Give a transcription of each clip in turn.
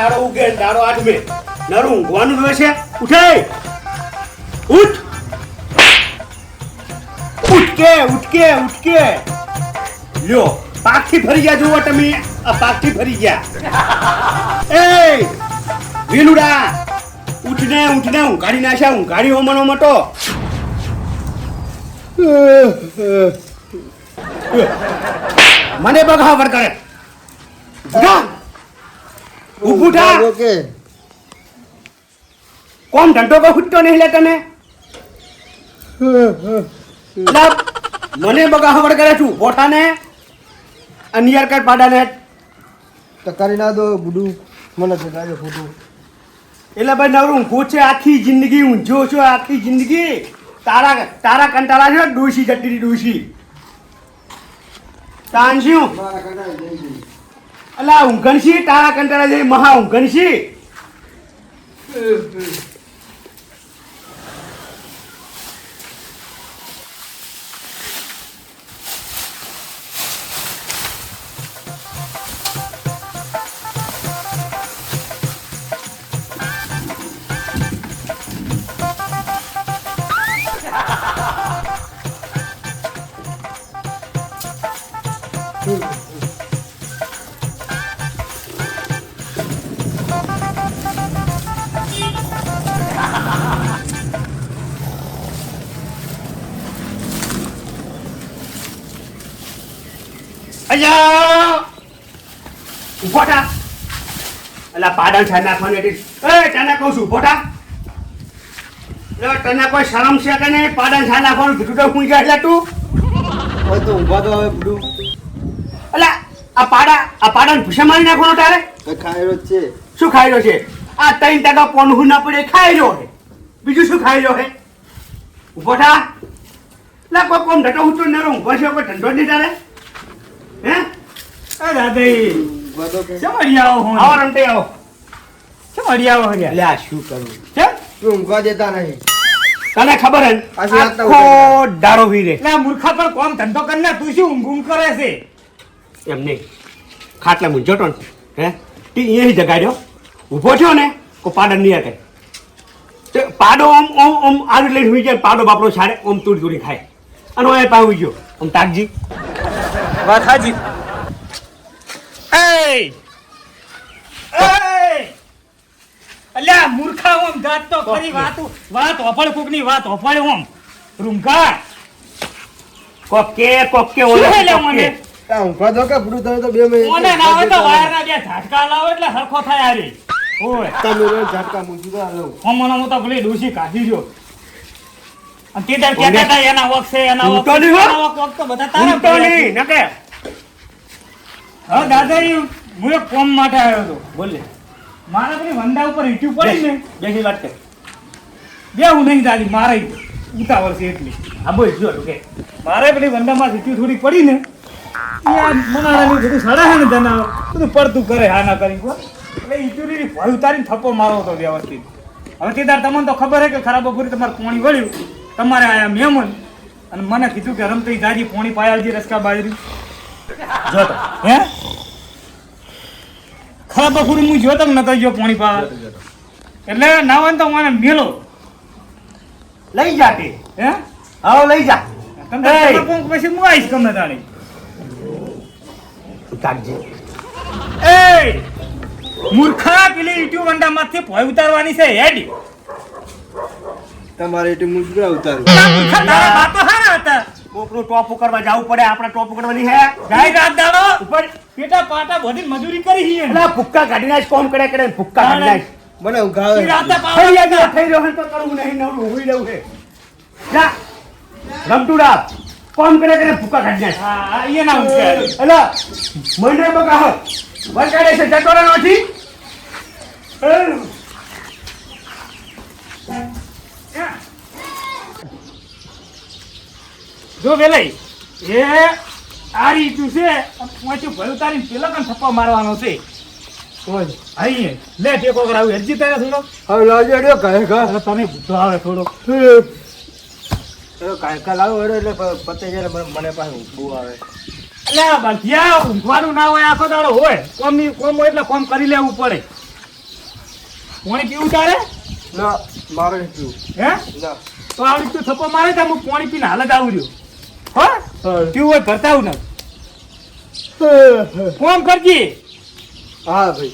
દાડો ઉગે ને દાડો આઠમે નરું ઊંઘવાનું હોય છે. ઉઠે ઉઠ ઉઠકે ઉઠકે ઉઠકે લ્યો પાકથી ફરી ગયા જુઓ તમે આ પાકથી ફરી ગયા. એ વેલુડા ઉઠને ઉઠને ઊંઘાડી નાખ્યા ઊંઘાડી હોમનો મોટો. મને બગાવર કરે ઉભું થા. કોમ ધંધો કો ફૂટતો નહીં લે તને. મને બગાવર કરે છું બોઠા ને અનિયર કર પાડા ને તો કરી ના દો બુડું મને જગાડે ફોટું. એટલે ભાઈ નવરું પૂછે આખી જિંદગી ઊંઝો છો આખી જિંદગી તારા કંટાળા છે ડોસી જતી ડોસી તાનસ્યું અલા ઊંઘણસી તારા કંટાળા જઈ મહા ઊંઘણસી. ઉભો થા. અલા પાડા છા નાખવાનું એટલે એ તને કહું છું ઉભો થા. તને કોઈ શરમ છે કે નહીં પાડા છા નાખવાનું કીધું તો હું ગયા તું હવે તો ઊભા તો હવે બુડું. અલા આ પાડાને ભૂસા મારી નાખવાનો તારે. ખાઈ રહ્યો છે. શું ખાઈ રહ્યો છે? આ 3% પોનહું ના પડે ખાઈ રહ્યો હે. બીજું શું ખાઈ રહ્યો હે? ઉભો થા. લા કોઈ કોમ ધટો હું તો નરો ઊભો છે કોઈ ધંધો નહીં તારે. હે એ દાદાઈ ઊભા તો કે સમડી આવો હું આવો રમતે આવો સમડી આવો હરિયા. લે આ શું કરું કેમ તું ઊંઘવા દેતા નહીં. તને ખબર હે પાછી વાત તો આખો દાડો વીરે એટલે મૂર્ખા પર કોમ ધંધો કરીને તું શું ઊંઘ કરે છે? એમ નહીં ખાટલા મું જોટો ને હે તે અહીં જગાડ્યો ઊભો થયો ને કો પાડો નહીં કરે તે પાડો ઓમ ઓમ ઓમ આવી લઈને હુઈ જાય પાડો બાપડો છાડે ઓમ તૂડી તૂડી ખાય અને ઓય પાવી ગયો ઓમ તાકજી વાત હાજી. એ અલ્યા મૂર્ખા ઓમ જાત તો ખરી વાત ઓફળ કોકની વાત ઓફળ ઓમ રૂમકા કોકે શું હે લે મને? આ ઊંઘવા દો કે બુડું તમે તો 2 મિનિટ ઓને ના હોય તો વાયરના બે ઝાટકા લાવો એટલે હરખો થાય આરી. ઓય તમે રોજ ઝાટકા મૂકી દો હાલો. હમણાં હું તો ભલે ડોસી કાઢી રહ્યો અને તે દર કહેતા હતા એના વખ છે એના વખ ઊંટો નહીં હો? એના વખ તો બધા તારા ઊંટો ભેગા છે. નહીં નકે હા દાદાજી હું એક કોમ માટે આવ્યો હતો. બોલે મારા પેલી વંડા ઉપર ઈટ્યું પડી ને બેસી વાત કર બે હું નહીં દાદી મારે ઉતાવળ છે એટલી. હા બોલ જો તું કે મારે પેલી વંડામાં ઈટ્યું થોડી પડી ને યાર મનાડાનું બધું સડા છે ને જનાવર બધું પડતું કરે હા ના કરી એટલે ઈટ્યુની ભય ઉતારીને થપ્પો મારો હતો વ્યવસ્થિત. હવે તેદાર તમને તો ખબર છે કે ખરાબ બપોરે તમારે પોણી વળ્યું તમારે આયા મહેમાન અને મને કીધું કે રમતી જાજી પોણી પાયાલજી રસકા બાજરી જોતો હે ખરાબ બપોરે હું જોતો નતો જો પોણી પા એટલે નાવન તો મને મેલો લઈ જા તે હે આવો લઈ જા તમે પછી હું આવીશ ગમે તાણી. તાકજી એ મૂર્ખા પેલી ઈટ્યુ વંડામાંથી ભોય ઉતારવાની છે હેડી. તમારે એટલે મુજરા ઉતારું. મૂર્ખા તારા બાપા હારા હતા. કોકનું ટોપ કરવા જવું પડે આપણે ટોપ કરવાની હે જાય રાત દાડો ઉપર પેટા પાટા બધી મજૂરી કરી છે એટલે ભૂક્કા કાઢી નાખ કોમ કરે કરે ભૂક્કા કાઢી નાખ મને ઊંઘાવે. રાતે થઈ ગયા થઈ રહ્યો તો કરવું નહીં નવરું હોઈ રહ્યું છે જા રમતુડા કોમ કરે કરે ભૂક્કા કાઢી નાખ હા એ ના ઉઠે એટલે મને બગાહ વરકાડે છે ચટોરા નથી જો વેલઈ એ આ રીતું છે પહોંચ્યું ભય ઉતારીને પેલા પણ થપ્પા મારવાનો છે કોણ? અહીં લે ટેકો કરાવું હેરજી તારે થોડો હવે લાવજો લ્યો કાંઈ હવે તને બુદ્ધો આવે થોડો કાંઈ લાવો એટલે પતે જ્યારે મને પાસે બહુ આવે. એટલે બાંધિયા ઊંઘવાનું ના હોય આખો દાડો હોય કોમ હોય એટલે કોમ કરી લેવું પડે પાણી પીવું તારે ના મારે નહીં પીવું. હે ના તો આવી તું થપ્પો મારે તો હું પાણી પીને હાલ જ આવું રહ્યો હો હા. પીવું હોય ભરતા આવું ને ફોન કરજે હા ભાઈ.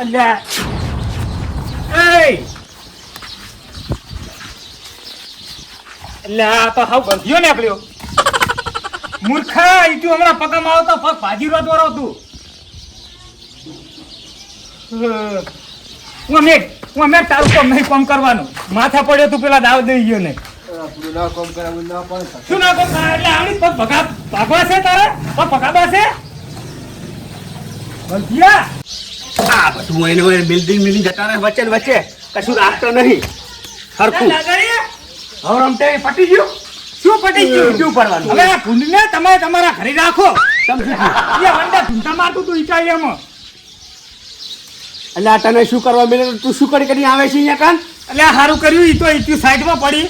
અલ્યા એય અલ્યા આ તો હાવ ગંધ્યો નીકળ્યો મૂર્ખા ઈ તું હમણાં પગમાં આવતો પગ ભાજી રો દોરો તું હું મેં તારું કામ નહીં કામ કરવાનું માથા પડ્યો તું પેલા દાવ દઈ ગયો ને આપણું ના કામ કરાવું ના પણ થાય. શું ના કામ કરે? એટલે આવડી પગ ભાગવા છે તારે પગ ભગાવા છે ગંધ્યા આ બધું એને બિલ્ડિંગ જતા રહે વચ્ચે ને વચ્ચે કશું રાખતો નહીં સરખું હવે રમતે પટી ગયું શું પટી ગયું શું પડવાનું હવે આ ભૂંડને તમે તમારા ઘરે રાખો સમજી એ વંડા ભૂંડા મારતું તું ઈચાઈયામાં એટલે આ તને શું કરવા મળે તું શું કરી આવે છે અહીંયા કાન એટલે આ સારું કર્યું ઈ તો ઈટ્યું સાઈડમાં પડી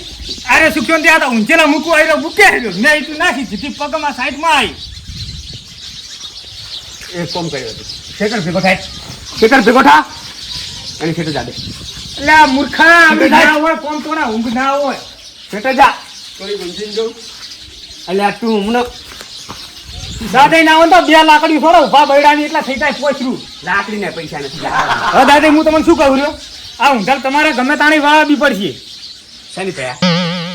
અરે સુખ્યો ત્યાં તો ઊંચેલા મૂકવું આવ્યો મૂકે આવ્યો મેં ઈટ્યું નાખી સીધી પગમાં સાઈડમાં આવી એ કોમ કર્યો હતું શેકર ભેગો થાય શેકર ભેગો થા એની ખેતો જાડે એટલે આ મૂર્ખા આવી ના હોય કોમ તો ના ઊંઘ ના હોય ખેતો જા થોડી ગુંજીને જવું એટલે આ તું હમણાં દાદા ના હોય તો 2 લાકડી થોડા ઉભા બૈડાની એટલા થઈ જાય પોચરું લાકડીને પૈસા નથી હવે દાદા હું તમને શું કહું રહ્યો આ ઊંધાલ તમારે ગમે તાણી વાળા બી પડશે શેની પયા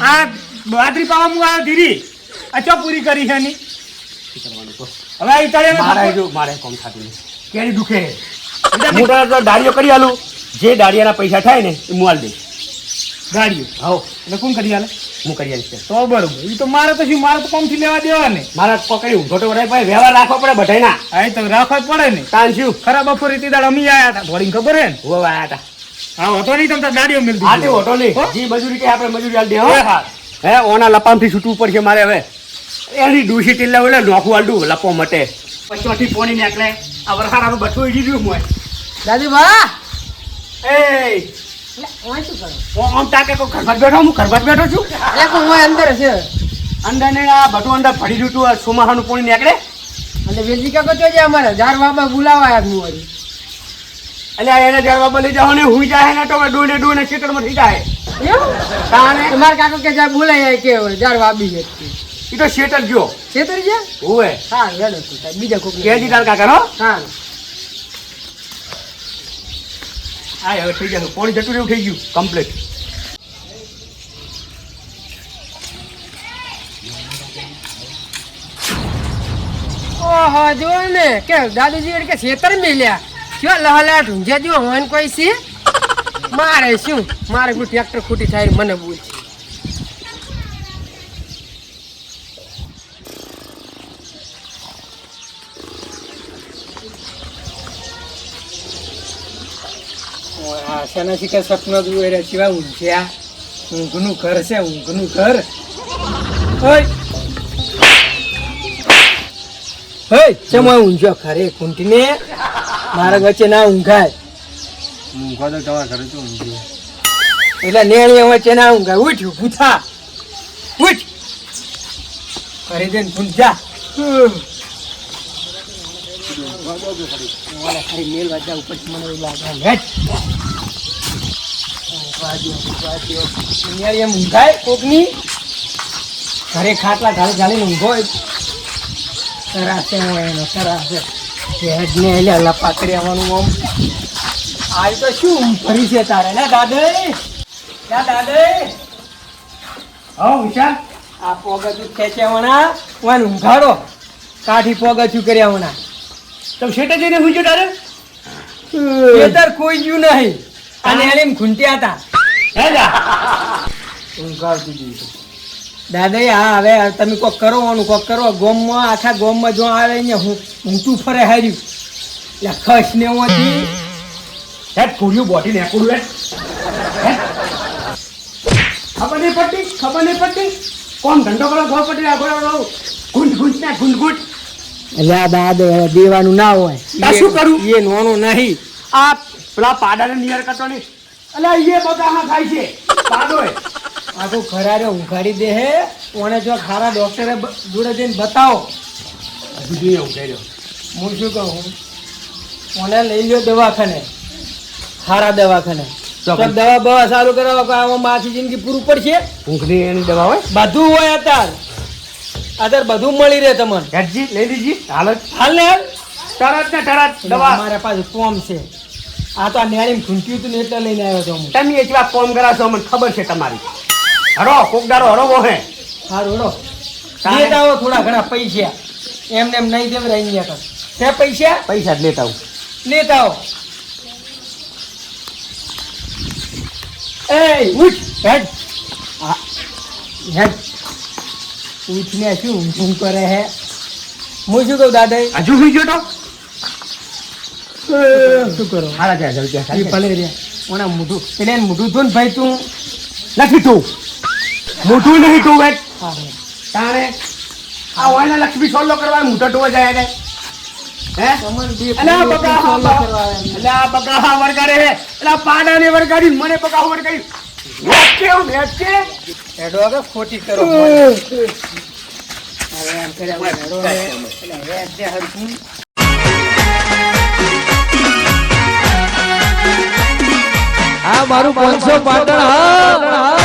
આ બાદરી પાવા હું આ ધીરી આ ચો પૂરી કરી છે ની કરવાનું કહો હવે આ ઈટાળે મારે જો મારે કોમ થતું નહીં કેરી દુખે હું તો દાડીઓ કરી આલું જે દાડિયાના પૈસા થાય ને એ હું આલ દઈશ ગાડીઓ હવ એટલે કોણ કરી આલે હું કરી આલીશ તો બરોબર ઈ તો મારે તો શું મારે તો કોમથી લેવા દેવા ને મારા પકડી ઊંઘો તો વળાય ભાઈ વ્યવહાર રાખવો પડે બધાયના આ તો રાખવા જ પડે ને તાન શું ખરા બપોર રીતિ દાડ અમી આયા હતા થોડી ખબર હે ને હોવા આયા હતા હા હતો નહીં તમ તાર ગાડીઓ મિલતી આજે હોટો નહીં જી મજૂરી કે આપણે મજૂરી આલ દે હો એ હા હે ઓના લપામથી છૂટવું પડશે મારે હવે એની ડૂસી ટીલા ઓલે નોખું આલડું લપો મટે પછોથી પોણી નીકળે આ વરસાડાનું બઠું જીડ્યું મોય દાદી બા એ આમ તાકે કોઈ ઘરમાં જ બેઠો હું ઘરમાં જ બેઠો છું અંદર છે અંદર ને આ બધું અંદર ફરી રહ્યું તું સોમાહાનું પોણી નીકળે અને વેલજી કાકો તો જે અમારે ઝાડ બાબા બોલાવાયા હું વળી. એટલે એને જળવા લઈ જાઓ ને હું જાય ને તો ડોને ખેતરમાં થઈ જાય એવું તાને તમારા કાકો કે ઝાડ બોલાય કે ઝાડ વાબી છે એ તો શેટર ગયો છેતર છે હોવે હા હેડો તો સાહેબ, બીજા કોક કેજી તાર કાકા રો હા હા હવે થઈ જશે પોણી જતું એવું થઈ ગયું કમ્પ્લીટ ઓહો જો ને કે દાદુજી એટલે કે છેતર મેલ્યા શું લહલા ઢૂંઝા જો હોય કોઈ છે મારે શું મારે કોઈ ટ્રેક્ટર ખૂટી થાય મને બોલ છે આશાના શીખે સપના જોઈ રહ્યા સિવાય ઊંઘ્યા ઊંઘનું ઘર છે ઊંઘનું ઘર ઓય હે ચમો ઊંઘ્યો ખરે કુંટીને મારા વચ્ચે ના ઊંઘાય ઊંઘવા તો તમારા ઘરે તો ઊંઘ્યો એટલે નેણી વચ્ચે ના ઊંઘાય ઉઠ ભૂથા ઉઠ ઘરે જઈને ભૂંજા ઓલા ખરી મેલ વાજા ઉપર મને એવું લાગે હેટ નેણી એમ ઊંઘાય કોકની ઘરે ખાટલા ઘાલે ઘાલીને ઊંઘો સરાશે હોય એનો સરાશે હેડ ને એટલે લપા કરી આવવાનું આમ આજ તો શું ભરી છે તારે ને દાદે ક્યાં દાદે હા વિશાલ આ પોગચું ખેંચ્યાવણા વાન ઊંઘાડો કાઠી પોગચું કર્યાવણા તમે શેટર જઈને હું જો તારે ખેતર કોઈ ગયું નહીં અને એને ખૂંટ્યા હતા હે જા ઊંઘાડતી દીધું દાદા હા હવે તમે કોક કરો આનું કોક કરો ગોમમાં આખા ગોમમાં જો આવે ને હું ઊંચું ફરે હાર્યું એટલે ખસ ને ઓથી હેડ કુડિયું બોટી ને કુડું હે ખબર નહીં પડતી કોણ ધંધો કરો ખબર પડી આગળ ગુંજ ને ગુંજ એટલે આ દાદા દેવાનું ના હોય આ શું કરું? એ નોનો નહીં આ પેલા પાડાને નિયર કરતો નહીં અલ્યા એ બગાહા ખાય છે પાડોય આ તો ખરારે ઉઘાડી દે હે ઓને જો ખારા ડોક્ટરે જોડે જઈને બતાવો હજુ એવું કહી રહ્યો હું શું કહું ઓને લઈ લ્યો દવાખાને ખારા દવાખાને તો દવા બવા સારું કરાવો કે આમાં માછી જિંદગી પૂરું પડશે ઊંઘની એની દવા હોય બધું હોય અત્યારે બધું મળી રહે તમને હેડજી લઈ લીજી હાલ હાલ ને હાલ તરત દવા અમારા પાસે કોમ છે આ તો આ ન્યારી ખૂંટ્યું હતું ને એટલે લઈને આવ્યો તો હું તમે એટલા ફોન કરાશો મને ખબર છે તમારી હરો કોકદારો હરો હે સારું હેડો લેતા આવો થોડા ઘણા પૈસા એમને એમ નહીં દેવ રહી ગયા તે પૈસા પૈસા જ લેતા આવું લેતા આવો એ ઉઠ હેડ આ હેડ ઉઠને શું ઊંઘ કરે હે હું શું કહું દાદા હજુ સુઈ ગયો તો શું કરો હારા જાય જલ્દી એ જાય. ભલે રે ઓના મોઢું એટલે એને મોઢું ધોન ભાઈ તું નથી તું મોટું નહીં તું વેટ હા તાણે આ ઓયના લક્ષ્મી સોલ્લો કરવા મોટો ટોવા જાય રે હે અલા બગાહા વરગાડે હે અલા પાડાને વરગાડી મને બગાહા વરગાડી વેચ કે હેડો હવે ખોટી કરો હવે એમ કર્યા હેડો એટલે વેચ દે હરખું આ મારું 500 પાટણ હા